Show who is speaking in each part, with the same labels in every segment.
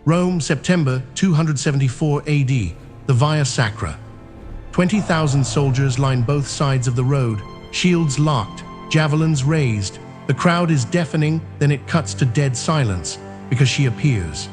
Speaker 1: Rome, September 274 AD, the Via Sacra. 20,000 soldiers line both sides of the road, shields locked, javelins raised. The crowd is deafening, then it cuts to dead silence, because she appears.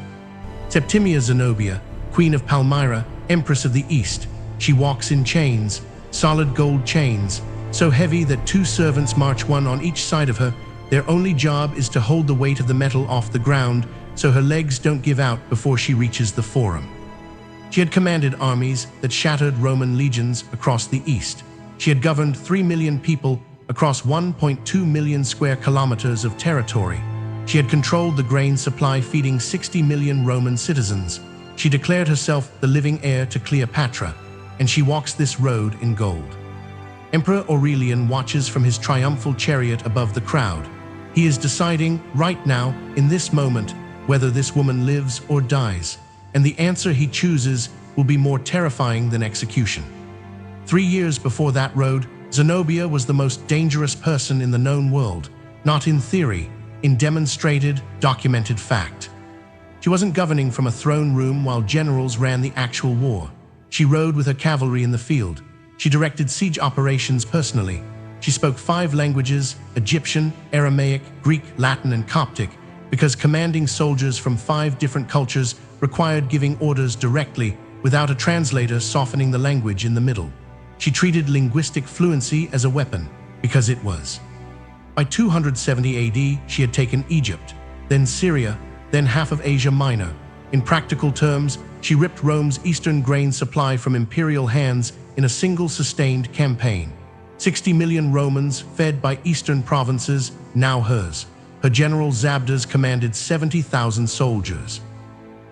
Speaker 1: Septimia Zenobia, Queen of Palmyra, Empress of the East. She walks in chains, solid gold chains, so heavy that 2 servants march one on each side of her. Their only job is to hold the weight of the metal off the ground so her legs don't give out before she reaches the Forum. She had commanded armies that shattered Roman legions across the East. She had governed 3 million people across 1.2 million square kilometers of territory. She had controlled the grain supply feeding 60 million Roman citizens. She declared herself the living heir to Cleopatra, and she walks this road in gold. Emperor Aurelian watches from his triumphal chariot above the crowd. He is deciding right now, in this moment, whether this woman lives or dies, and the answer he chooses will be more terrifying than execution. 3 years before that road, Zenobia was the most dangerous person in the known world, not in theory, in demonstrated, documented fact. She wasn't governing from a throne room while generals ran the actual war. She rode with her cavalry in the field. She directed siege operations personally. She spoke 5 languages: Egyptian, Aramaic, Greek, Latin, and Coptic, because commanding soldiers from 5 different cultures required giving orders directly, without a translator softening the language in the middle. She treated linguistic fluency as a weapon, because it was. By 270 AD, she had taken Egypt, then Syria, then half of Asia Minor. In practical terms, she ripped Rome's eastern grain supply from imperial hands in a single sustained campaign. 60 million Romans, fed by eastern provinces, now hers. Her general Zabdas commanded 70,000 soldiers.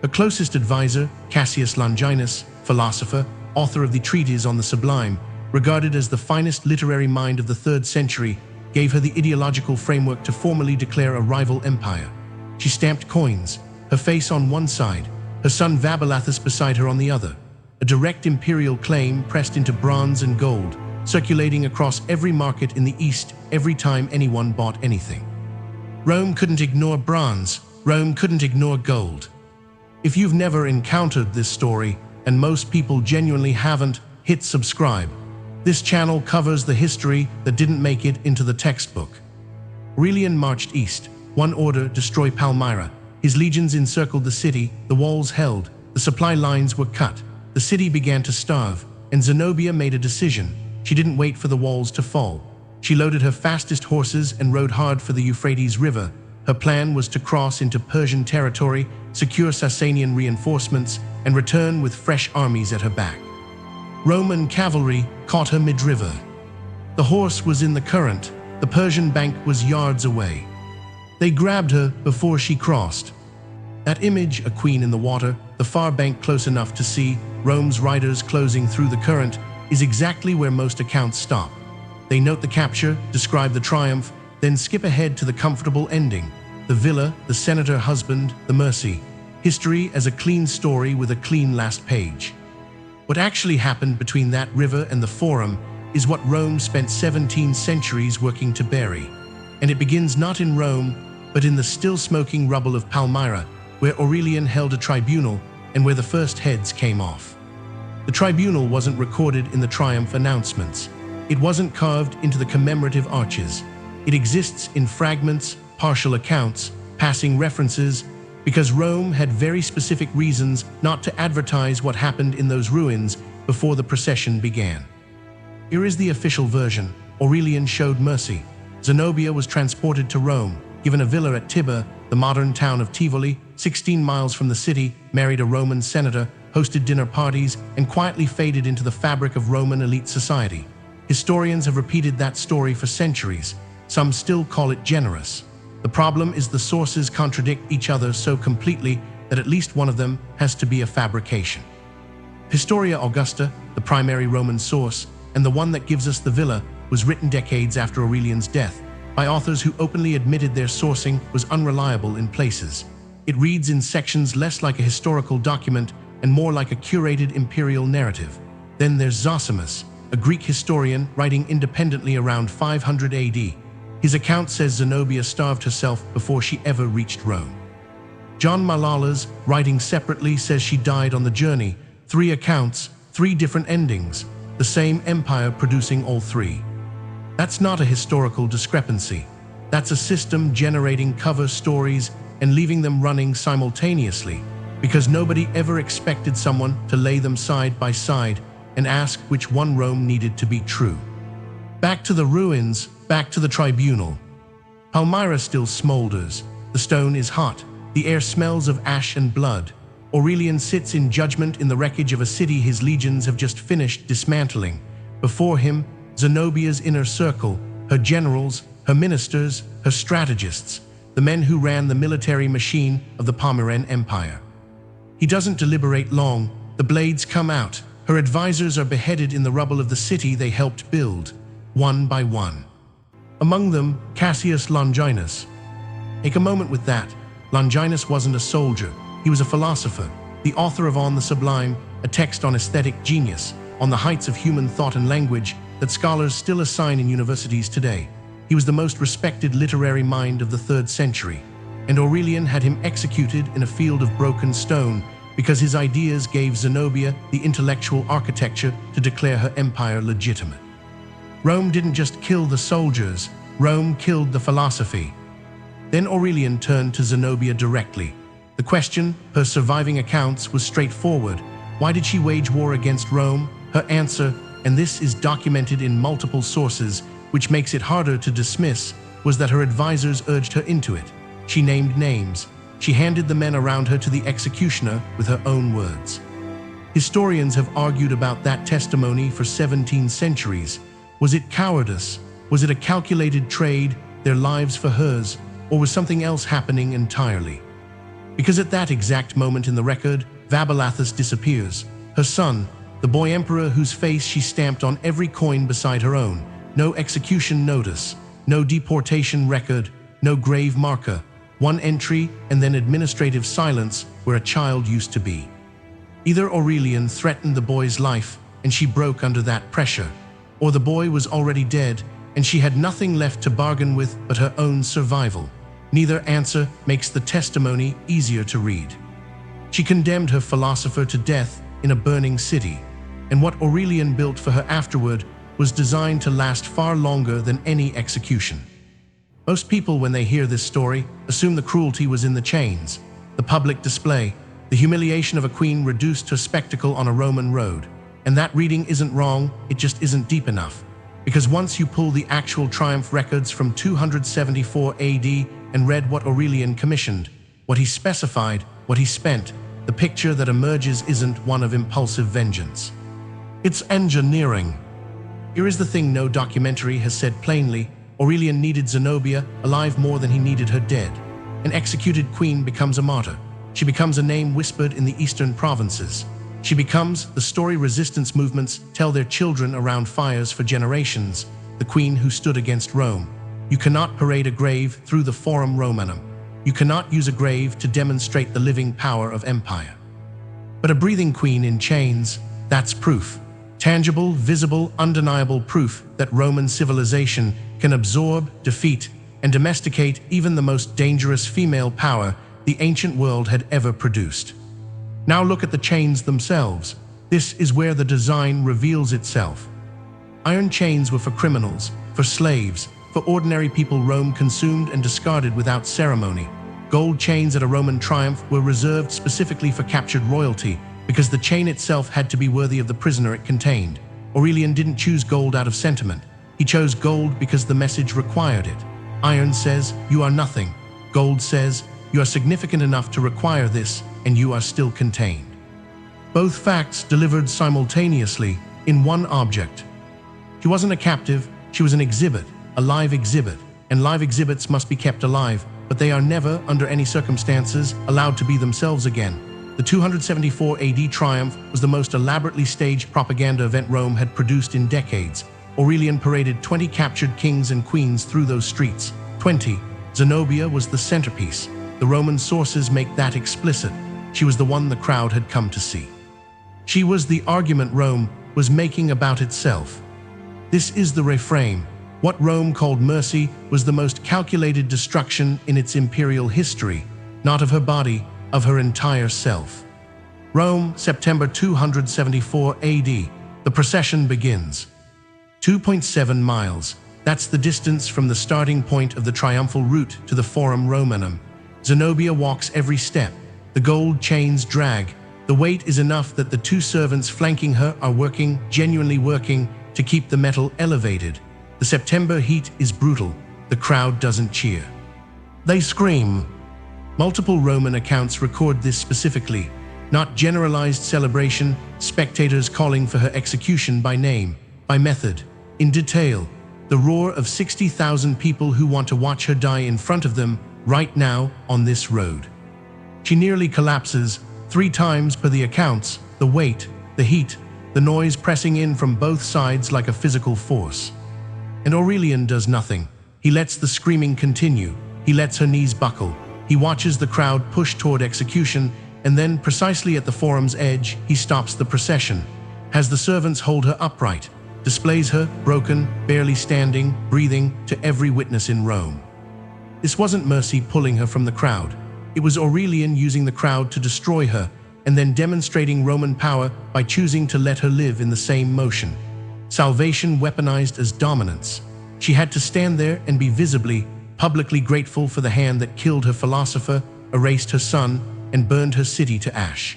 Speaker 1: Her closest advisor, Cassius Longinus, philosopher, author of the treatise on the Sublime, regarded as the finest literary mind of the 3rd century, gave her the ideological framework to formally declare a rival empire. She stamped coins, her face on one side, her son Vaballathus beside her on the other, a direct imperial claim pressed into bronze and gold, circulating across every market in the East every time anyone bought anything. Rome couldn't ignore bronze. Rome couldn't ignore gold. If you've never encountered this story, and most people genuinely haven't, hit subscribe. This channel covers the history that didn't make it into the textbook. Aurelian marched east. One order: destroy Palmyra. His legions encircled the city, the walls held, the supply lines were cut. The city began to starve, and Zenobia made a decision. She didn't wait for the walls to fall. She loaded her fastest horses and rode hard for the Euphrates River. Her plan was to cross into Persian territory, secure Sasanian reinforcements, and return with fresh armies at her back. Roman cavalry caught her mid-river. The horse was in the current. The Persian bank was yards away. They grabbed her before she crossed. That image, a queen in the water, the far bank close enough to see, Rome's riders closing through the current, is exactly where most accounts stop. They note the capture, describe the triumph, then skip ahead to the comfortable ending. The villa, the senator husband, the mercy. History as a clean story with a clean last page. What actually happened between that river and the Forum is what Rome spent 17 centuries working to bury. And it begins not in Rome, but in the still smoking rubble of Palmyra, where Aurelian held a tribunal and where the first heads came off. The tribunal wasn't recorded in the triumph announcements. It wasn't carved into the commemorative arches. It exists in fragments, partial accounts, passing references, because Rome had very specific reasons not to advertise what happened in those ruins before the procession began. Here is the official version. Aurelian showed mercy. Zenobia was transported to Rome, given a villa at Tibur, the modern town of Tivoli, 16 miles from the city, married a Roman senator, hosted dinner parties, and quietly faded into the fabric of Roman elite society. Historians have repeated that story for centuries. Some still call it generous. The problem is the sources contradict each other so completely that at least one of them has to be a fabrication. Historia Augusta, the primary Roman source, and the one that gives us the villa, was written decades after Aurelian's death, by authors who openly admitted their sourcing was unreliable in places. It reads in sections less like a historical document and more like a curated imperial narrative. Then there's Zosimus, a Greek historian writing independently around 500 AD. His account says Zenobia starved herself before she ever reached Rome. John Malalas, writing separately, says she died on the journey. 3 accounts, 3 different endings, the same empire producing all 3. That's not a historical discrepancy. That's a system generating cover stories and leaving them running simultaneously, because nobody ever expected someone to lay them side by side and ask which one Rome needed to be true. Back to the ruins, back to the tribunal. Palmyra still smolders. The stone is hot. The air smells of ash and blood. Aurelian sits in judgment in the wreckage of a city his legions have just finished dismantling. Before him, Zenobia's inner circle, her generals, her ministers, her strategists, the men who ran the military machine of the Palmyran Empire. He doesn't deliberate long. The blades come out. Her advisors are beheaded in the rubble of the city they helped build, one by one. Among them, Cassius Longinus. Take a moment with that. Longinus wasn't a soldier. He was a philosopher, the author of On the Sublime, a text on aesthetic genius, on the heights of human thought and language that scholars still assign in universities today. He was the most respected literary mind of the 3rd century, and Aurelian had him executed in a field of broken stone because his ideas gave Zenobia the intellectual architecture to declare her empire legitimate. Rome didn't just kill the soldiers, Rome killed the philosophy. Then Aurelian turned to Zenobia directly. The question, her surviving accounts, was straightforward. Why did she wage war against Rome? Her answer, and this is documented in multiple sources, which makes it harder to dismiss, was that her advisors urged her into it. She named names. She handed the men around her to the executioner with her own words. Historians have argued about that testimony for 17 centuries. Was it cowardice? Was it a calculated trade, their lives for hers, or was something else happening entirely? Because at that exact moment in the record, Vaballathus disappears. Her son, the boy emperor whose face she stamped on every coin beside her own. No execution notice, no deportation record, no grave marker. One entry and then administrative silence where a child used to be. Either Aurelian threatened the boy's life and she broke under that pressure, or the boy was already dead and she had nothing left to bargain with but her own survival. Neither answer makes the testimony easier to read. She condemned her philosopher to death in a burning city, and what Aurelian built for her afterward was designed to last far longer than any execution. Most people, when they hear this story, assume the cruelty was in the chains, the public display, the humiliation of a queen reduced to a spectacle on a Roman road. And that reading isn't wrong, it just isn't deep enough. Because once you pull the actual triumph records from 274 AD and read what Aurelian commissioned, what he specified, what he spent, the picture that emerges isn't one of impulsive vengeance. It's engineering. Here is the thing no documentary has said plainly. Aurelian needed Zenobia alive more than he needed her dead. An executed queen becomes a martyr. She becomes a name whispered in the eastern provinces. She becomes the story resistance movements tell their children around fires for generations, the queen who stood against Rome. You cannot parade a grave through the Forum Romanum. You cannot use a grave to demonstrate the living power of empire. But a breathing queen in chains, that's proof. Tangible, visible, undeniable proof that Roman civilization can absorb, defeat, and domesticate even the most dangerous female power the ancient world had ever produced. Now look at the chains themselves. This is where the design reveals itself. Iron chains were for criminals, for slaves, for ordinary people Rome consumed and discarded without ceremony. Gold chains at a Roman triumph were reserved specifically for captured royalty, because the chain itself had to be worthy of the prisoner it contained. Aurelian didn't choose gold out of sentiment. He chose gold because the message required it. Iron says, you are nothing. Gold says, you are significant enough to require this, and you are still contained. Both facts delivered simultaneously in one object. She wasn't a captive, she was an exhibit, a live exhibit, and live exhibits must be kept alive, but they are never, under any circumstances, allowed to be themselves again. The 274 AD triumph was the most elaborately staged propaganda event Rome had produced in decades. Aurelian paraded 20 captured kings and queens through those streets. 20. Zenobia was the centerpiece. The Roman sources make that explicit. She was the one the crowd had come to see. She was the argument Rome was making about itself. This is the reframe. What Rome called mercy was the most calculated destruction in its imperial history. not of her body, of her entire self. Rome, September 274 AD. The procession begins. 2.7 miles. That's the distance from the starting point of the triumphal route to the Forum Romanum. Zenobia walks every step. The gold chains drag. The weight is enough that the two servants flanking her are working, genuinely working, to keep the metal elevated. The September heat is brutal. The crowd doesn't cheer. They scream. Multiple Roman accounts record this specifically, not generalized celebration, spectators calling for her execution by name, by method, in detail. The roar of 60,000 people who want to watch her die in front of them right now on this road. She nearly collapses 3 times per the accounts, the weight, the heat, the noise pressing in from both sides like a physical force. And Aurelian does nothing. He lets the screaming continue. He lets her knees buckle. He watches the crowd push toward execution, and then, precisely at the forum's edge, he stops the procession, has the servants hold her upright, displays her, broken, barely standing, breathing, to every witness in Rome. This wasn't mercy pulling her from the crowd. It was Aurelian using the crowd to destroy her, and then demonstrating Roman power by choosing to let her live in the same motion. Salvation weaponized as dominance. She had to stand there and be visibly, publicly grateful for the hand that killed her philosopher, erased her son, and burned her city to ash.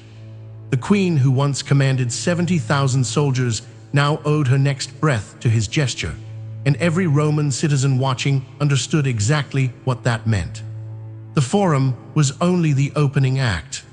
Speaker 1: The queen, who once commanded 70,000 soldiers, now owed her next breath to his gesture, and every Roman citizen watching understood exactly what that meant. The Forum was only the opening act.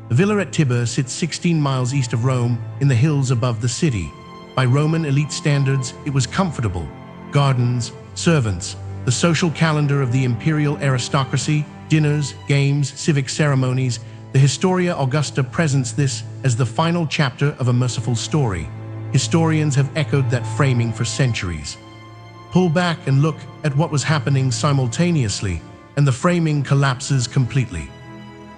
Speaker 1: The villa at Tibur sits 16 miles east of Rome, in the hills above the city. By Roman elite standards, it was comfortable. Gardens, servants, the social calendar of the imperial aristocracy, dinners, games, civic ceremonies. The Historia Augusta presents this as the final chapter of a merciful story. Historians have echoed that framing for centuries. Pull back and look at what was happening simultaneously, and the framing collapses completely.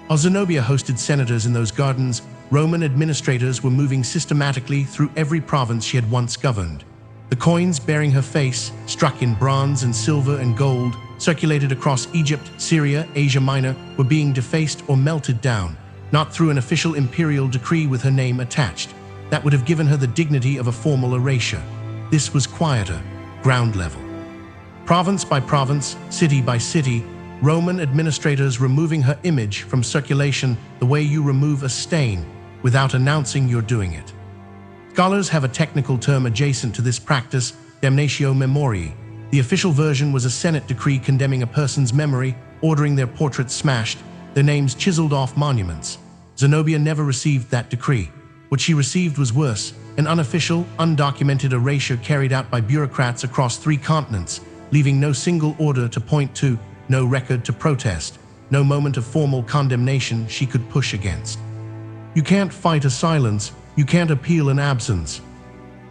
Speaker 1: While Zenobia hosted senators in those gardens, Roman administrators were moving systematically through every province she had once governed. The coins bearing her face, struck in bronze and silver and gold, circulated across Egypt, Syria, Asia Minor, were being defaced or melted down, not through an official imperial decree with her name attached. That would have given her the dignity of a formal erasure. This was quieter, ground level. Province by province, city by city, Roman administrators removing her image from circulation the way you remove a stain, without announcing you're doing it. Scholars have a technical term adjacent to this practice, damnatio memoriae. The official version was a Senate decree condemning a person's memory, ordering their portraits smashed, their names chiseled off monuments. Zenobia never received that decree. What she received was worse, an unofficial, undocumented erasure carried out by bureaucrats across 3 continents, leaving no single order to point to, no record to protest, no moment of formal condemnation she could push against. You can't fight a silence, you can't appeal an absence.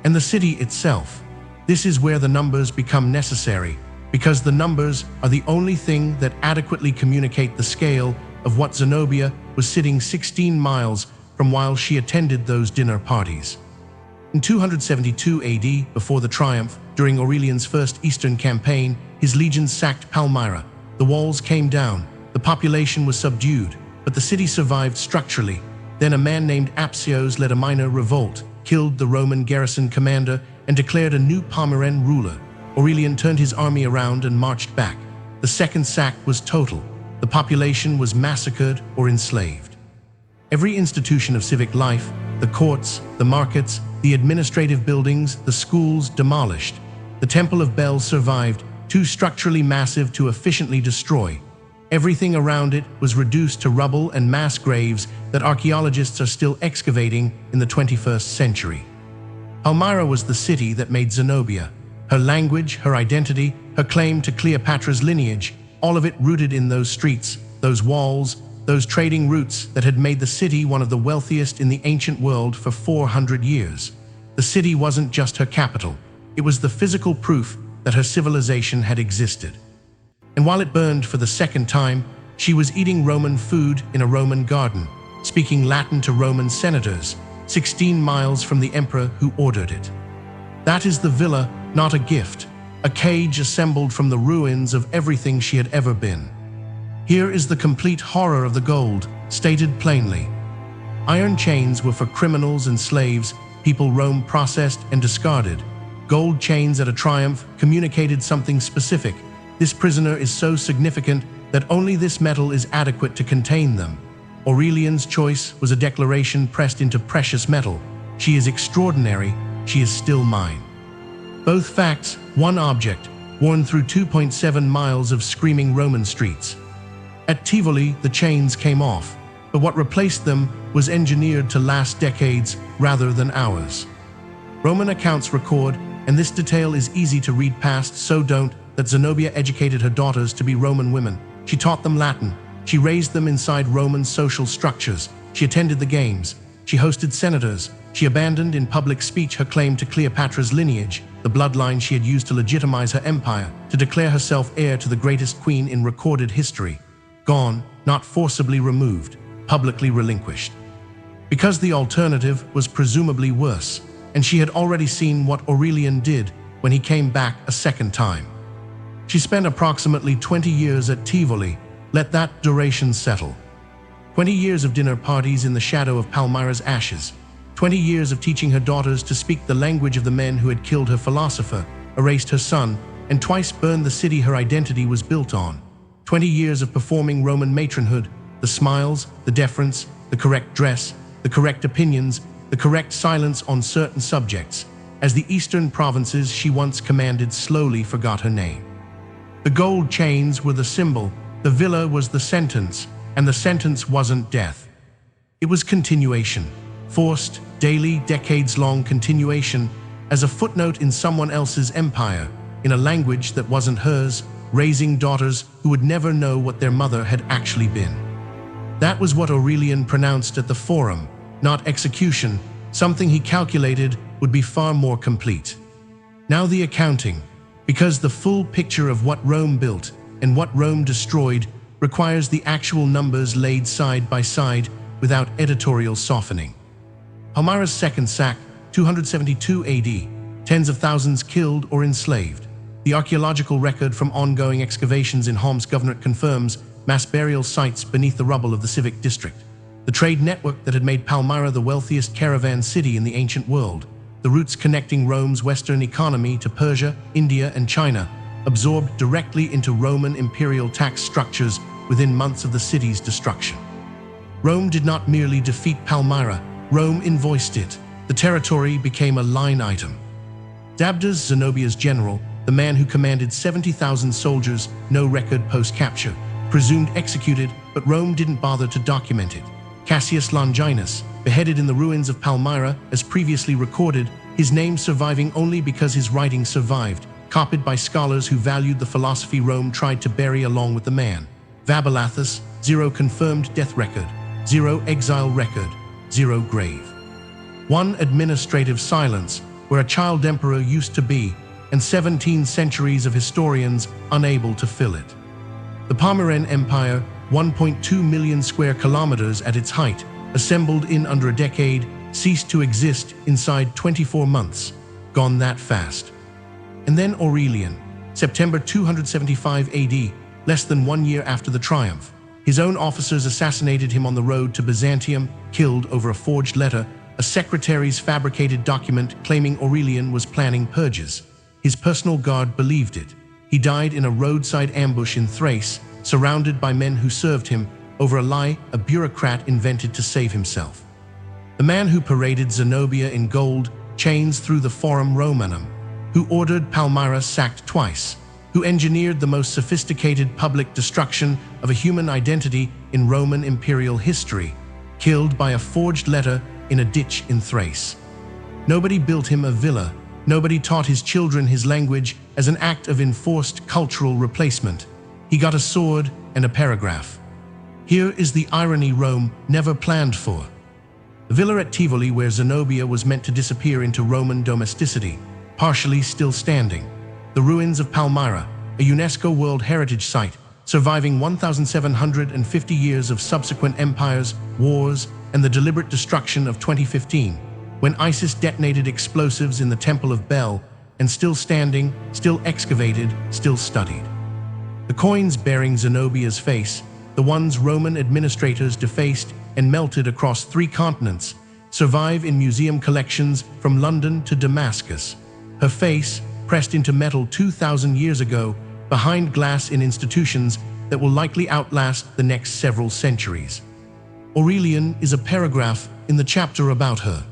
Speaker 1: And the city itself. This is where the numbers become necessary, because the numbers are the only thing that adequately communicate the scale of what Zenobia was sitting 16 miles from while she attended those dinner parties. In 272 AD, before the triumph, during Aurelian's first Eastern campaign, his legions sacked Palmyra. The walls came down, the population was subdued, but the city survived structurally. Then a man named Apsios led a minor revolt, killed the Roman garrison commander, and declared a new Palmyran ruler. Aurelian turned his army around and marched back. The second sack was total. The population was massacred or enslaved. Every institution of civic life, the courts, the markets, the administrative buildings, the schools, demolished. The Temple of Bel survived, too structurally massive to efficiently destroy. Everything around it was reduced to rubble and mass graves that archaeologists are still excavating in the 21st century. Palmyra was the city that made Zenobia. Her language, her identity, her claim to Cleopatra's lineage, all of it rooted in those streets, those walls, those trading routes that had made the city one of the wealthiest in the ancient world for 400 years. The city wasn't just her capital. It was the physical proof that her civilization had existed. And while it burned for the second time, she was eating Roman food in a Roman garden, speaking Latin to Roman senators, 16 miles from the emperor who ordered it. That is the villa, not a gift, a cage assembled from the ruins of everything she had ever been. Here is the complete horror of the gold, stated plainly. Iron chains were for criminals and slaves, people Rome processed and discarded. Gold chains at a triumph communicated something specific. This prisoner is so significant that only this metal is adequate to contain them. Aurelian's choice was a declaration pressed into precious metal. She is extraordinary, she is still mine. Both facts, one object, worn through 2.7 miles of screaming Roman streets. At Tivoli, the chains came off, but what replaced them was engineered to last decades rather than hours. Roman accounts record, and this detail is easy to read past, so don't, that Zenobia educated her daughters to be Roman women. She taught them Latin. She raised them inside Roman social structures. She attended the games. She hosted senators. She abandoned in public speech her claim to Cleopatra's lineage, the bloodline she had used to legitimize her empire, to declare herself heir to the greatest queen in recorded history. Gone, not forcibly removed, publicly relinquished. Because the alternative was presumably worse, and she had already seen what Aurelian did when he came back a second time. She spent approximately 20 years at Tivoli. Let that duration settle. 20 years of dinner parties in the shadow of Palmyra's ashes. 20 years of teaching her daughters to speak the language of the men who had killed her philosopher, erased her son, and twice burned the city her identity was built on. 20 years of performing Roman matronhood, the smiles, the deference, the correct dress, the correct opinions, the correct silence on certain subjects, as the eastern provinces she once commanded slowly forgot her name. The gold chains were the symbol, the villa was the sentence, and the sentence wasn't death. It was continuation, forced, daily, decades-long continuation, as a footnote in someone else's empire, in a language that wasn't hers, raising daughters who would never know what their mother had actually been. That was what Aurelian pronounced at the Forum, not execution, something he calculated would be far more complete. Now the accounting, because the full picture of what Rome built and what Rome destroyed requires the actual numbers laid side by side without editorial softening. Palmyra's second sack, 272 AD, tens of thousands killed or enslaved. The archaeological record from ongoing excavations in Homs Governorate confirms mass burial sites beneath the rubble of the civic district. The trade network that had made Palmyra the wealthiest caravan city in the ancient world, the routes connecting Rome's western economy to Persia, India, and China, absorbed directly into Roman imperial tax structures within months of the city's destruction. Rome did not merely defeat Palmyra, Rome invoiced it. The territory became a line item. Dabdas, Zenobia's general, the man who commanded 70,000 soldiers, no record post-capture, presumed executed, but Rome didn't bother to document it. Cassius Longinus, beheaded in the ruins of Palmyra as previously recorded, his name surviving only because his writing survived, copied by scholars who valued the philosophy Rome tried to bury along with the man. Vaballathus, 0 confirmed death record, 0 exile record, 0 grave. 1 administrative silence, where a child emperor used to be, and 17 centuries of historians unable to fill it. The Palmyran Empire, 1.2 million square kilometers at its height, assembled in under a decade, ceased to exist inside 24 months. Gone that fast. And then Aurelian, September 275 AD, less than 1 year after the triumph. His own officers assassinated him on the road to Byzantium, killed over a forged letter, a secretary's fabricated document claiming Aurelian was planning purges. His personal guard believed it. He died in a roadside ambush in Thrace, surrounded by men who served him, over a lie a bureaucrat invented to save himself. The man who paraded Zenobia in gold chains through the Forum Romanum, who ordered Palmyra sacked twice, who engineered the most sophisticated public destruction of a human identity in Roman imperial history, killed by a forged letter in a ditch in Thrace. Nobody built him a villa, nobody taught his children his language as an act of enforced cultural replacement. He got a sword and a paragraph. Here is the irony Rome never planned for. The villa at Tivoli where Zenobia was meant to disappear into Roman domesticity, partially still standing. The ruins of Palmyra, a UNESCO World Heritage Site, surviving 1,750 years of subsequent empires, wars, and the deliberate destruction of 2015, when ISIS detonated explosives in the Temple of Bel, and still standing, still excavated, still studied. The coins bearing Zenobia's face, the ones Roman administrators defaced and melted across 3 continents, survive in museum collections from London to Damascus. Her face, pressed into metal 2,000 years ago, behind glass in institutions that will likely outlast the next several centuries. Aurelian is a paragraph in the chapter about her.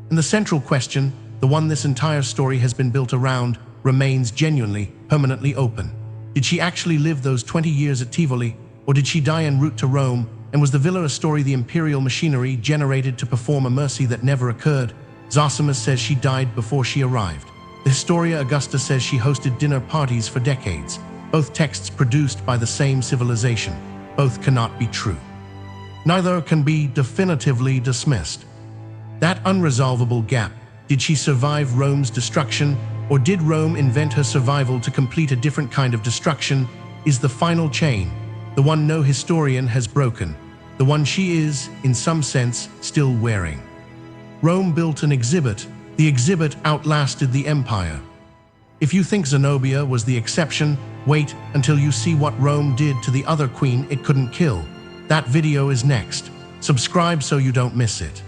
Speaker 1: And the central question, the one this entire story has been built around, remains genuinely, permanently open. Did she actually live those 20 years at Tivoli, or did she die en route to Rome, and was the villa a story the imperial machinery generated to perform a mercy that never occurred? Zosimus says she died before she arrived. The Historia Augusta says she hosted dinner parties for decades, both texts produced by the same civilization. Both cannot be true. Neither can be definitively dismissed. That unresolvable gap, did she survive Rome's destruction, or did Rome invent her survival to complete a different kind of destruction, is the final chain, the one no historian has broken, the one she is, in some sense, still wearing. Rome built an exhibit. The exhibit outlasted the empire. If you think Zenobia was the exception, wait until you see what Rome did to the other queen it couldn't kill. That video is next. Subscribe so you don't miss it.